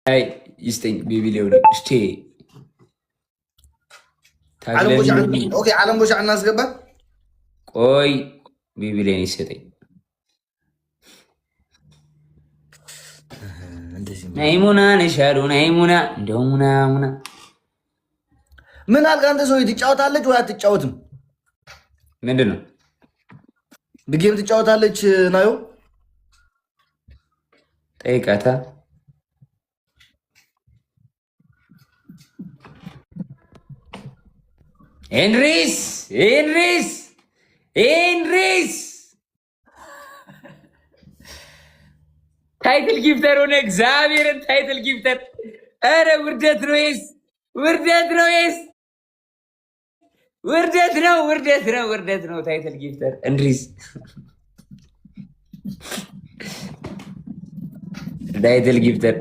አይ ይስጠኝ ቢቢሊው እስቲ ኦኬ ዓለም ቦሻ እናስገባ። ቆይ ቢቢሊን ይሰጠኝ። ናይሙና ነሻሉ ናይሙና እንደው ሙና ሙና ምን አልክ አንተ? ሰው ትጫወታለች ወይ አትጫወትም? ምንድን ነው በጌም ትጫወታለች? ናዮ ጠይቃታ። ኤንሪስ ታይትል ጊፍተር ሆነ። እግዚአብሔርን ታይትል ጊፍተር። ኧረ ውርደት ነው ይስ ውርደት ነው። ታይትል ጊፍተር እንድሪስ ታይትል ጊፍተር።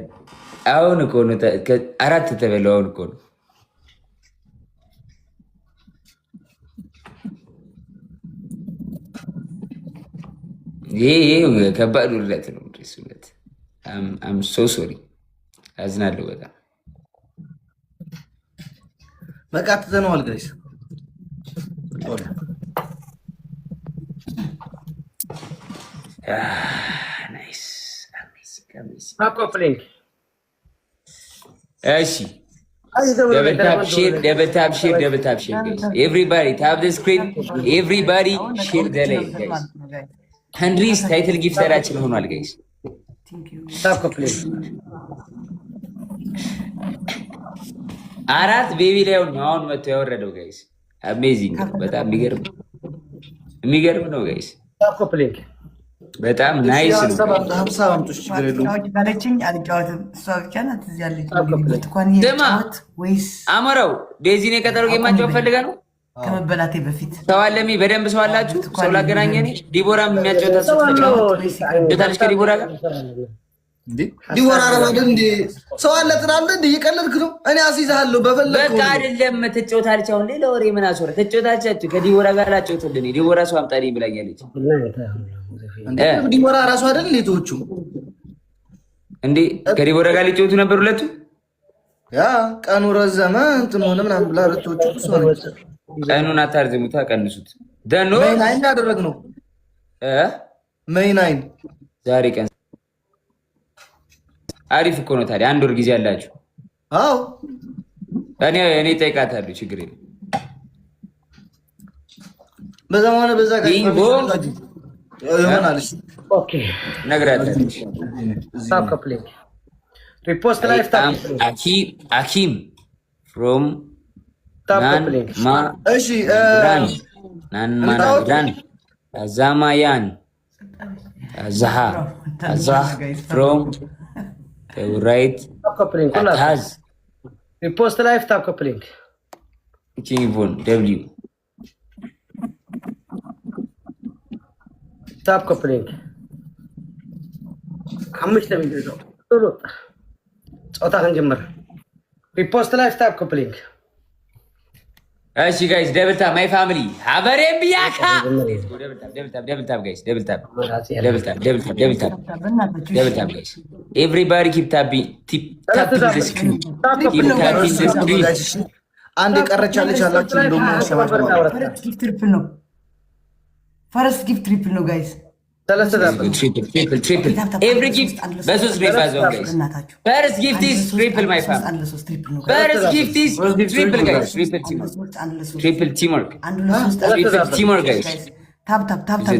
አሁን እኮ ነው አራት ተበለው። አሁን እኮ ነው ይሄ ከባድ ውርደት ነው። እንድሪስ ውርደት። አም ሶ ሶሪ አዝናለሁ በጣም በቃ ትተነዋል ጋይስ። ናይስ እሺ double tap share guys. Everybody tap the screen. Everybody share the link guys. Henry's title gift ሰራችን ሆኗል guys. አራት ቤቢ ላይ አሁን መጥቶ ያወረደው ጋይስ አሜዚንግ ነው። በጣም የሚገርም ነው ጋይስ። በጣም ናይስ ነው። አሞራው ዴዚኔ ቀጠሮ ጌማቸው ፈልገ ነው ከመበላቴ በፊት ሰው አለሚ በደንብ ሰው አላችሁ። ሰው ላገናኘኝ ዲቦራም የሚያጫወታት ሰው ፈልጋለች ከዲቦራ ጋር ዲቦራ አረባደ እንዴ ሰው አለ ትላለህ እንዴ? እየቀለድክ ነው። እኔ አስይዝሃለሁ በፈለግከው። በቃ አይደለም ትጫወታለች። አሁን ሌላ ወሬ ምን አስወራ? ትጫወታቻችሁ ከዲቦራ ጋር ላጫወትልኝ። ዲቦራ ሰው አምጣልኝ ብላኛለች። ዲቦራ ራሱ አይደል ሌቶቹ እንዴ ከዲቦራ ጋር ሊጫወቱ ነበር ሁለቱ። ያ ቀኑ ረዘመ እንትን ሆነ ምናምን ብላ ሁለቶቹ ሆነ። ቀኑን አታርዝሙታ፣ ቀንሱት። ደኖ ሜይናይን ያደረግነው ሜይናይን ዛሬ ቀን አሪፍ እኮ ነው። ታዲያ አንድ ወር ጊዜ አላችሁ። አዎ እኔ ጠይቃታለሁ፣ ችግር የለም። በዛ ማለት በዛ ጋር ይሆናል። ኦኬ ነግራታለች። ስታፕ ኮፕሊንግ ሪፖስት ላይ ስታፕ አኪም ፍሮም እሺ ናን ዛማያን አዛሃ ፍሮም right has repost live tap coupling Kingvon W tap coupling خمس لم يجلسوا طلوط صوتها هنجمر repost live tap coupling እሺ ጋይስ ደብል ታፕ ማይ ፋሚሊ ሀበሬ ቢያካ ደብል ታፕ ጋይስ ደብል ታፕ ጋይስ ኤቭሪባዲ ኪፕ ታፒንግ ዘ ስክሪን አንድ የቀረቻለች አላችሁ እንደውም ፈረስት ጊፍት ትሪፕል ነው ጋይስ። ኤቭሪ ጊፍት በሶስት ሪፋዞን ጋይስ ፈርስት ጊፍት ኢዝ ትሪፕል ማይ ፋሚሊ ፈርስት ጊፍት ኢዝ ትሪፕል ጋይስ ትሪፕል ቲምወርክ ጋይስ ታፕ ትሪፕል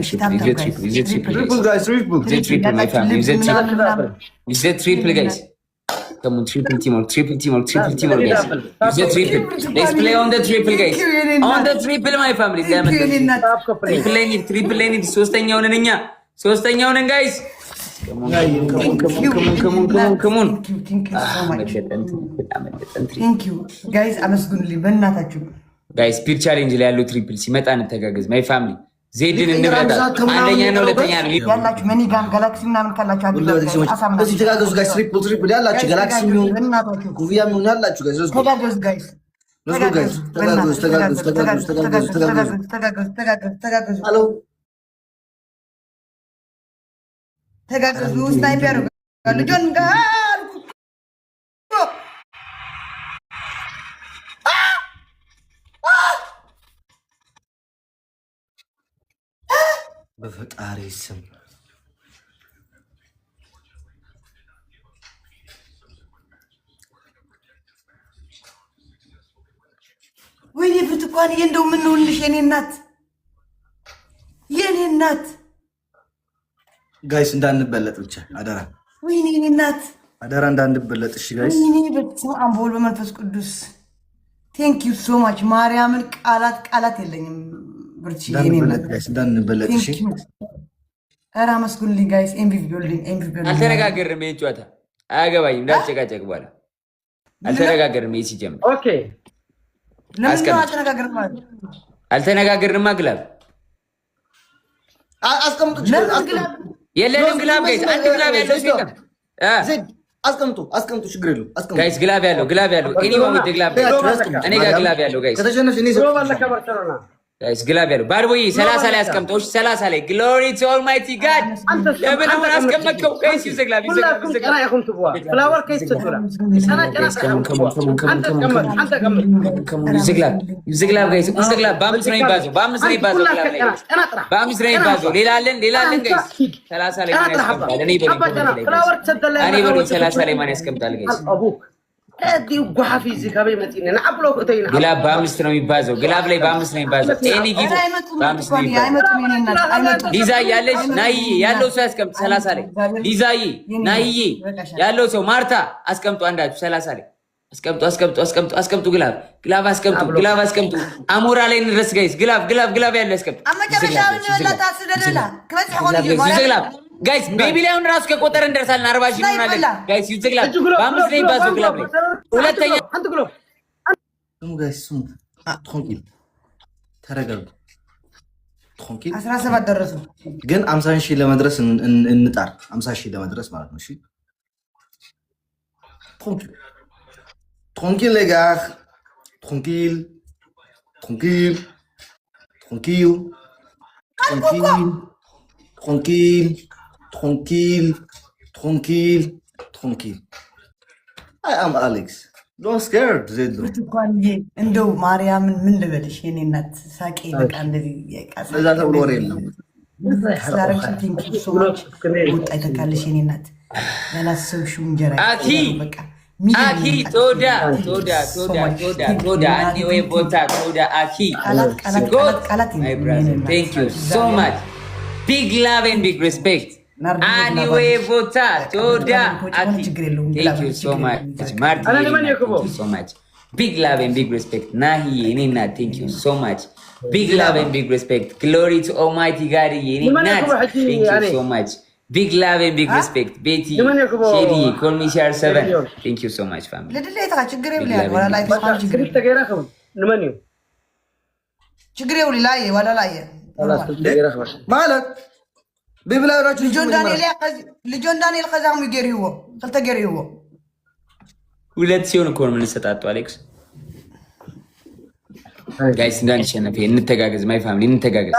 ጋይስ ትሪፕል ማይ ፋሚሊ ኢዝ ትሪፕል ጋይስ come on triple teamwork guys the triple let's play on the triple guys on the triple my family triple lane ሶስተኛው ነን እኛ ሶስተኛው ነን guys come on thank you guys አመስግኑልኝ በእናታችሁ guys ስፒድ ቻሌንጅ ላይ ያለው ትሪፕል ሲመጣ እንተጋገዝ my family ዜድን እንረዳ አንደኛ ነው ሁለተኛ ነው ያላችሁ መኒ ጋም ጋላክሲ ምናምን ካላችሁ አሳምናችሁ እዚህ ተጋገዙ ጋይስ ትሪፕል ያላችሁ ጋላክሲ ነው ኩቪያ ነው ያላችሁ ጋይስ ተጋገዙ ጋይስ ተጋገዙ ስናይፐር ልጆን ጋር በፈጣሪ ስም ወይኔ ብትኳን እንደው ምን ሆንሽ የኔ እናት ጋይስ እንዳንበለጥ ብቻ አደራ። ወይኔ የኔ እናት አደራ እንዳንበለጥ። እሺ ጋይስ ወይኔ በስመ አብ ወወልድ ወመንፈስ ቅዱስ ቴንክ ዩ ሶ ማች ማርያምን ቃላት የለኝም። ብርቺ የኔ እናት እንዳንበለጥ። እሺ ኧረ አመስግኑልኝ ጋይስ። ኤምቪፒ ቢልዲንግ አልተነጋገርንም። ይሄን ጨዋታ አያገባኝም። እንዳትጨቃጨቅ በኋላ አልተነጋገርንም። ይሄ ሲጀምር ኦኬ ለምን አልተነጋገርንም? አልተነጋገርንም። ግላብ አስቀምጡ። የለንም ግላብ ጋይስ። አንድ ግላብ ያለው ሲቀር አስቀምጡ። ችግር የለውም። አስቀምጡ ጋይስ። ግላብ ያለው ኤኒዋን ዊዝ ግላብ እኔ ጋር ግላብ ያለው ጋይስ። ከተሸነፍሽ እኔ ጋይስ ግላብ ያለው ባርቦይ 30 ላይ አስቀምጠው። 30 ላይ ግሎሪ ቱ ኦልማይቲ ጋድ ለምን አሁን አስቀመጥከው? ጋይስ ይዘግላብ ፍላወር ከይስ ትጥላ ይዘግላብ ጋይስ። ይዘግላብ በአምስት ነው የሚባዘው። በአምስት ነው የሚባዘው። ሌላ አለን ጋይስ። 30 ላይ ማን ያስቀምጣል? እኔ በኔ 30 ላይ ማን ያስቀምጣል ጋይስ? ግላብ በአምስት ነው የሚባዘው። ግላብ ላይ በአምስት ነው የሚባዘው። ኤኒ ጊፍት በአምስት ነው የሚባዘው። ሊዛዬ ያለች ናይዬ ያለው ሰው ያስቀምጥ 30 ላይ። ሊዛዬ ናይዬ ያለው ሰው ማርታ አስቀምጡ። አንዳችሁ 30 ላይ አስቀምጡ። ግላብ አስቀምጡ። አሞራ ላይ እንድረስ ጋይስ። ግላብ ያለው ያስቀምጡ። ጋይስ ቤቢ ላይ አሁን ራሱ ከቆጠረ እንደርሳለን። 40 ሺህ እንሆናለን ጋይስ። ይዝግላብ በአምስት ነው የሚባዘው። ግላብ ላይ ሁለተኛ ስሙ ትሮንኪል ተረጋጉ። ትሮንኪል 17 ደረሱ። ግን 50 ሺህ ለመድረስ እንጣር። 50 ሺህ ለመድረስ ማለት ነው። እሺ ትሮንኪል les gars. Tranquille. I am Alex. Don't scared ዘዶ እንደው ማርያምን ምን ልበልሽ የኔ እናት ሳቂ በቃ እንደዚህ ያቃሳ ለዛ ተብሎ ወሬ የለም። ዛሬሽ ቲንክ ሶ ማች ወጣ ይተካልሽ የኔ እናት ያላሰብሽው እንጀራ በቃ አኪ ቶዳ አንዲ ወይ ቦታ ቶዳ አኪ ቃላት thank you so much. Big love and big respect. Anyway, Vota, Toda, Aki. Thank you so much. Marty, thank you so much. Big love and big respect. Nahi, Nina, thank you so much. Big love and big respect. Glory to Almighty God. Nina, thank you so much. Big love and big respect. Betty, Shady, call me Shar7. Thank you so much, family. ማለት ቢብላራችሁ ልጆን ዳንኤል ከዛም ይገሪው ተገሪው ሁለት ሲሆን እኮ ነው የምንሰጣጣው። አሌክስ ጋይስ እንዳንሸነፍ እንተጋገዝ። ማይ ፋሚሊ እንተጋገዝ።